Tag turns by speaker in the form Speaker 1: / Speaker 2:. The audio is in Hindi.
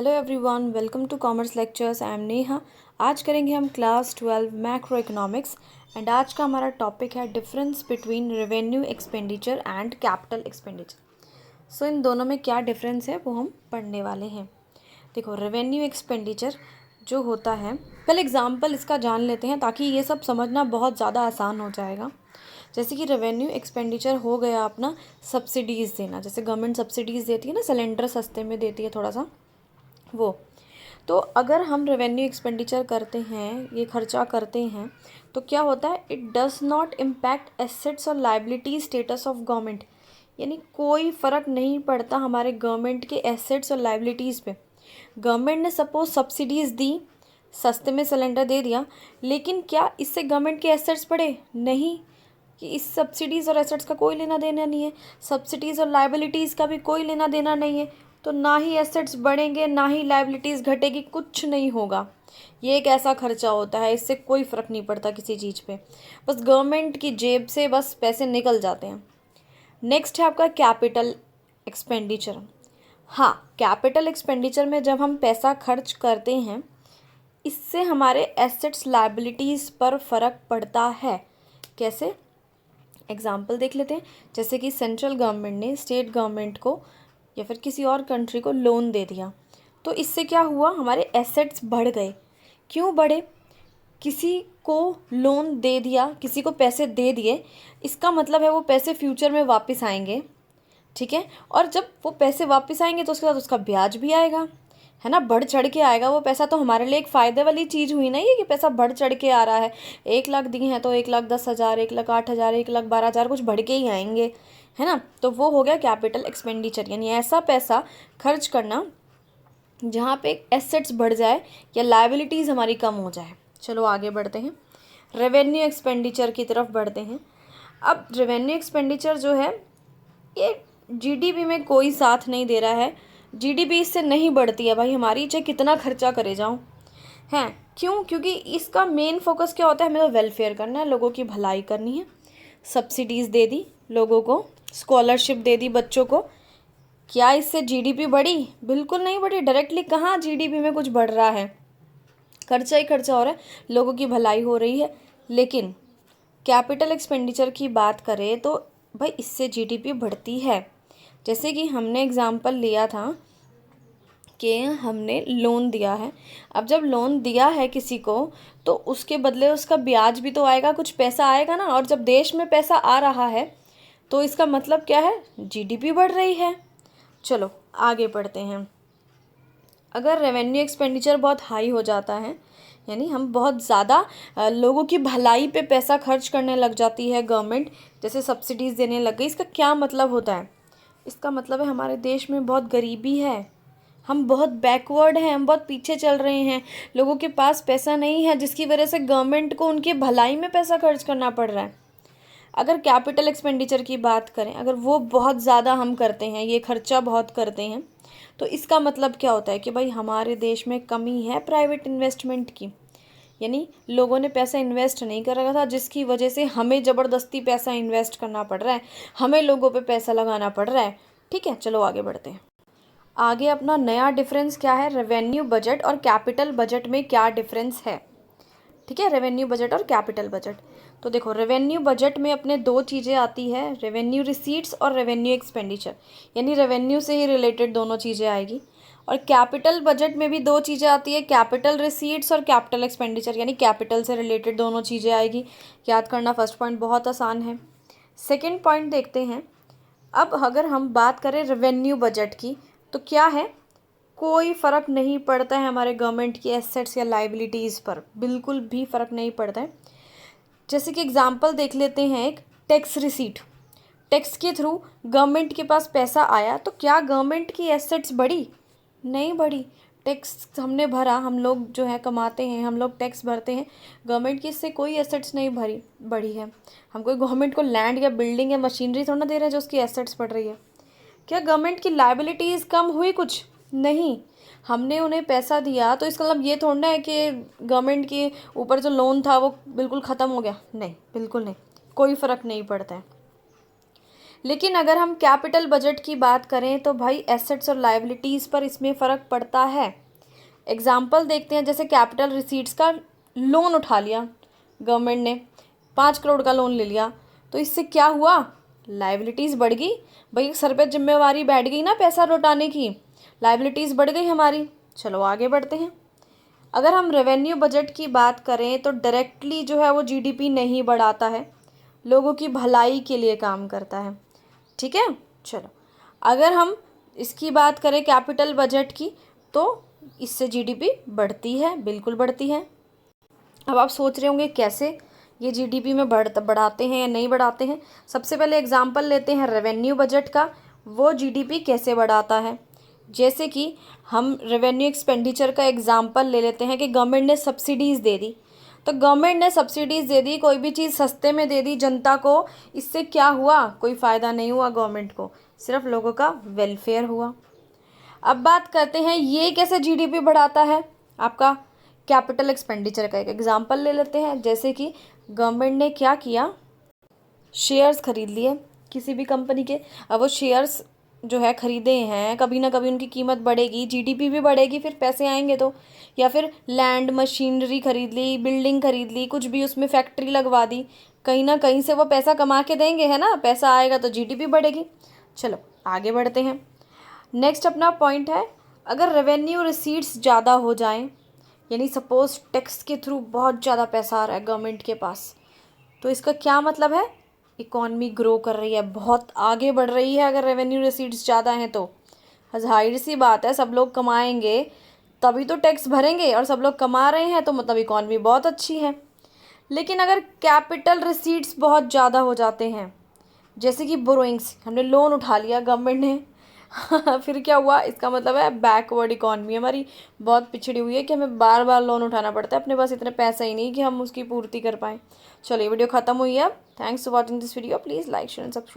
Speaker 1: Hello everyone, welcome to commerce lectures. I am Neha. आज करेंगे हम क्लास 12 मैक्रो इकोनॉमिक्स एंड आज का हमारा टॉपिक है difference between revenue expenditure and capital expenditure. So इन दोनों में क्या डिफरेंस है वो हम पढ़ने वाले हैं। देखो, रेवेन्यू एक्सपेंडिचर जो होता है, पहले एग्जाम्पल इसका जान लेते हैं ताकि ये सब समझना बहुत ज़्यादा आसान हो जाएगा। जैसे कि रेवेन्यू एक्सपेंडिचर हो गया अपना सब्सिडीज़ देना, जैसे गवर्नमेंट सब्सिडीज़ देती है ना, सिलेंडर सस्ते में देती है थोड़ा सा वो। तो अगर हम रेवेन्यू एक्सपेंडिचर करते हैं, ये खर्चा करते हैं, तो क्या होता है, it does not impact assets और लाइबिलिटी स्टेटस ऑफ गवर्नमेंट। यानी कोई फ़र्क नहीं पड़ता हमारे गवर्नमेंट के एसेट्स और लाइबिलिटीज़ पे। गवर्नमेंट ने सपोज सब्सिडीज़ दी, सस्ते में सिलेंडर दे दिया, लेकिन क्या इससे गवर्नमेंट के एसेट्स बढ़े? नहीं, कि इस सब्सिडीज़ और एसेट्स का कोई लेना देना नहीं है, सब्सिडीज़ और लाइबिलिटीज़ का भी कोई लेना देना नहीं है। तो ना ही एसेट्स बढ़ेंगे ना ही लाइबिलिटीज़ घटेगी, कुछ नहीं होगा। ये एक ऐसा खर्चा होता है, इससे कोई फ़र्क नहीं पड़ता किसी चीज़ पे, बस गवर्नमेंट की जेब से बस पैसे निकल जाते हैं। नेक्स्ट है आपका कैपिटल एक्सपेंडिचर। हाँ, कैपिटल एक्सपेंडिचर में जब हम पैसा खर्च करते हैं, इससे हमारे एसेट्स लाइबिलिटीज़ पर फ़र्क पड़ता है। कैसे? एग्जाम्पल देख लेते हैं। जैसे कि सेंट्रल गवर्नमेंट ने स्टेट गवर्नमेंट को या फिर किसी और कंट्री को लोन दे दिया, तो इससे क्या हुआ, हमारे एसेट्स बढ़ गए। क्यों बढ़े? किसी को लोन दे दिया, किसी को पैसे दे दिए, इसका मतलब है वो पैसे फ्यूचर में वापस आएंगे, ठीक है। और जब वो पैसे वापस आएंगे तो उसके साथ उसका ब्याज भी आएगा, है ना, बढ़ चढ़ के आएगा वो पैसा। तो हमारे लिए एक फ़ायदे वाली चीज़ हुई ना ये, कि पैसा बढ़ चढ़ के आ रहा है। 1 लाख दिए हैं तो 1,10,000, 1,08,000, 1,12,000 कुछ बढ़ के ही आएंगे, है ना। तो वो हो गया कैपिटल एक्सपेंडिचर, यानी ऐसा पैसा खर्च करना जहाँ पे एसेट्स बढ़ जाए या लाइबिलिटीज़ हमारी कम हो जाए। चलो आगे बढ़ते हैं, रेवेन्यू एक्सपेंडिचर की तरफ बढ़ते हैं। अब रेवेन्यू एक्सपेंडिचर जो है, ये जीडीपी में कोई साथ नहीं दे रहा है। जीडीपी इससे नहीं बढ़ती है भाई हमारी, चाहे कितना खर्चा करे जाऊँ, हैं। क्यों? क्योंकि इसका मेन फोकस क्या होता है, हमें तो वेलफेयर करना है, लोगों की भलाई करनी है। सब्सिडीज़ दे दी लोगों को, स्कॉलरशिप दे दी बच्चों को, क्या इससे जीडीपी बढ़ी? बिल्कुल नहीं बढ़ी। डायरेक्टली कहाँ जीडीपी में कुछ बढ़ रहा है, खर्चा ही खर्चा हो रहा है, लोगों की भलाई हो रही है। लेकिन कैपिटल एक्सपेंडिचर की बात करें तो भाई इससे जीडीपी बढ़ती है। जैसे कि हमने एग्जांपल लिया था कि हमने लोन दिया है। अब जब लोन दिया है किसी को, तो उसके बदले उसका ब्याज भी तो आएगा, कुछ पैसा आएगा ना। और जब देश में पैसा आ रहा है तो इसका मतलब क्या है, जीडीपी बढ़ रही है। चलो आगे बढ़ते हैं। अगर रेवेन्यू एक्सपेंडिचर बहुत हाई हो जाता है, यानी हम बहुत ज़्यादा लोगों की भलाई पे पैसा खर्च करने लग जाती है गवर्नमेंट, जैसे सब्सिडीज़ देने लग गई, इसका क्या मतलब होता है? इसका मतलब है हमारे देश में बहुत गरीबी है, हम बहुत बैकवर्ड हैं, हम बहुत पीछे चल रहे हैं, लोगों के पास पैसा नहीं है, जिसकी वजह से गवर्नमेंट को उनकी भलाई में पैसा खर्च करना पड़ रहा है। अगर कैपिटल एक्सपेंडिचर की बात करें, अगर वो बहुत ज़्यादा हम करते हैं, ये खर्चा बहुत करते हैं, तो इसका मतलब क्या होता है कि भाई हमारे देश में कमी है प्राइवेट इन्वेस्टमेंट की। यानी लोगों ने पैसा इन्वेस्ट नहीं कर रखा था, जिसकी वजह से हमें ज़बरदस्ती पैसा इन्वेस्ट करना पड़ रहा है, हमें लोगों पे पैसा लगाना पड़ रहा है। ठीक है, चलो आगे बढ़ते हैं। आगे अपना नया डिफरेंस क्या है, रेवेन्यू बजट और कैपिटल बजट में क्या डिफरेंस है। ठीक है, रेवेन्यू बजट और कैपिटल बजट। तो देखो, रेवेन्यू बजट में अपने दो चीज़ें आती है, रेवेन्यू रिसीट्स और रेवेन्यू एक्सपेंडिचर, यानी रेवेन्यू से ही रिलेटेड दोनों चीज़ें आएगी। और कैपिटल बजट में भी दो चीज़ें आती है, कैपिटल रिसीट्स और कैपिटल एक्सपेंडिचर, यानी कैपिटल से रिलेटेड दोनों चीज़ें आएगी। याद करना, फर्स्ट पॉइंट बहुत आसान है। सेकेंड पॉइंट देखते हैं। अब अगर हम बात करें रेवेन्यू बजट की, तो क्या है, कोई फ़र्क नहीं पड़ता है हमारे गवर्नमेंट की एसेट्स या लाइबिलिटीज़ पर, बिल्कुल भी फ़र्क नहीं पड़ता है। जैसे कि एग्जांपल देख लेते हैं, एक टैक्स रिसीट, टैक्स के थ्रू गवर्नमेंट के पास पैसा आया, तो क्या गवर्नमेंट की एसेट्स बढ़ी? नहीं बढ़ी। टैक्स हमने भरा, हम लोग जो है कमाते हैं, हम लोग टैक्स भरते हैं, गवर्नमेंट की इससे कोई एसेट्स नहीं बढ़ी है। हम कोई गवर्नमेंट को लैंड या बिल्डिंग या मशीनरी थोड़ा ना दे रहे हैं जो उसकी एसेट्स बढ़ रही है। क्या गवर्नमेंट की लाइबिलिटीज़ कम हुई? कुछ नहीं। हमने उन्हें पैसा दिया तो इसका मतलब ये थोड़ा ना है कि गवर्नमेंट के ऊपर जो लोन था वो बिल्कुल ख़त्म हो गया, नहीं, बिल्कुल नहीं, कोई फ़र्क नहीं पड़ता है। लेकिन अगर हम कैपिटल बजट की बात करें तो भाई एसेट्स और लायबिलिटीज़ पर इसमें फ़र्क पड़ता है। एग्जाम्पल देखते हैं, जैसे कैपिटल रिसीट्स का लोन उठा लिया गवर्नमेंट ने, 5 करोड़ का लोन ले लिया, तो इससे क्या हुआ, लायबिलिटीज़ बढ़ गई। भाई सर पे जिम्मेवारी बैठ गई ना पैसा लौटाने की, लायबिलिटीज़ बढ़ गई हमारी। चलो आगे बढ़ते हैं। अगर हम रेवेन्यू बजट की बात करें तो डायरेक्टली जो है वो जीडीपी नहीं बढ़ाता है, लोगों की भलाई के लिए काम करता है। ठीक है, चलो अगर हम इसकी बात करें कैपिटल बजट की, तो इससे जीडीपी बढ़ती है, बिल्कुल बढ़ती है। अब आप सोच रहे होंगे कैसे ये जीडीपी में बढ़ाते हैं या नहीं बढ़ाते हैं। सबसे पहले एग्जांपल लेते हैं रेवेन्यू बजट का, वो जीडीपी कैसे बढ़ाता है। जैसे कि हम रेवेन्यू एक्सपेंडिचर का एग्जांपल ले लेते हैं कि गवर्नमेंट ने सब्सिडीज़ दे दी, तो गवर्नमेंट ने सब्सिडीज़ दे दी, कोई भी चीज़ सस्ते में दे दी जनता को, इससे क्या हुआ, कोई फ़ायदा नहीं हुआ गवर्नमेंट को, सिर्फ लोगों का वेलफेयर हुआ। अब बात करते हैं ये कैसे जीडीपी बढ़ाता है। आपका कैपिटल एक्सपेंडिचर का एक एग्जांपल ले लेते हैं, जैसे कि गवर्नमेंट ने क्या किया, शेयर्स खरीद लिए किसी भी कंपनी के। अब वो शेयर्स जो है खरीदे हैं, कभी ना कभी उनकी कीमत बढ़ेगी, जीडीपी भी बढ़ेगी, फिर पैसे आएंगे तो। या फिर लैंड मशीनरी खरीद ली, बिल्डिंग खरीद ली, कुछ भी उसमें फैक्ट्री लगवा दी, कहीं ना कहीं से वो पैसा कमा के देंगे, है ना, पैसा आएगा तो जीडीपी बढ़ेगी। चलो आगे बढ़ते हैं। नेक्स्ट अपना पॉइंट है, अगर रेवेन्यू रिसीट्स ज़्यादा हो जाएं, यानी सपोज टैक्स के थ्रू बहुत ज़्यादा पैसा आ रहा है गवर्नमेंट के पास, तो इसका क्या मतलब है, इकॉनमी ग्रो कर रही है, बहुत आगे बढ़ रही है। अगर रेवेन्यू रिसीट्स ज़्यादा हैं तो जाहिर सी बात है, सब लोग कमाएंगे तभी तो टैक्स भरेंगे, और सब लोग कमा रहे हैं तो मतलब इकॉनमी बहुत अच्छी है। लेकिन अगर कैपिटल रिसीट्स बहुत ज़्यादा हो जाते हैं, जैसे कि बोरोइंग्स, हमने लोन उठा लिया गवर्नमेंट ने फिर क्या हुआ, इसका मतलब है बैकवर्ड इकॉनमी हमारी बहुत पिछड़ी हुई है कि हमें बार बार लोन उठाना पड़ता है, अपने पास इतने पैसे ही नहीं कि हम उसकी पूर्ति कर पाएँ। चलिए वीडियो ख़त्म हुई है। Thanks for watching this video, please like share and subscribe.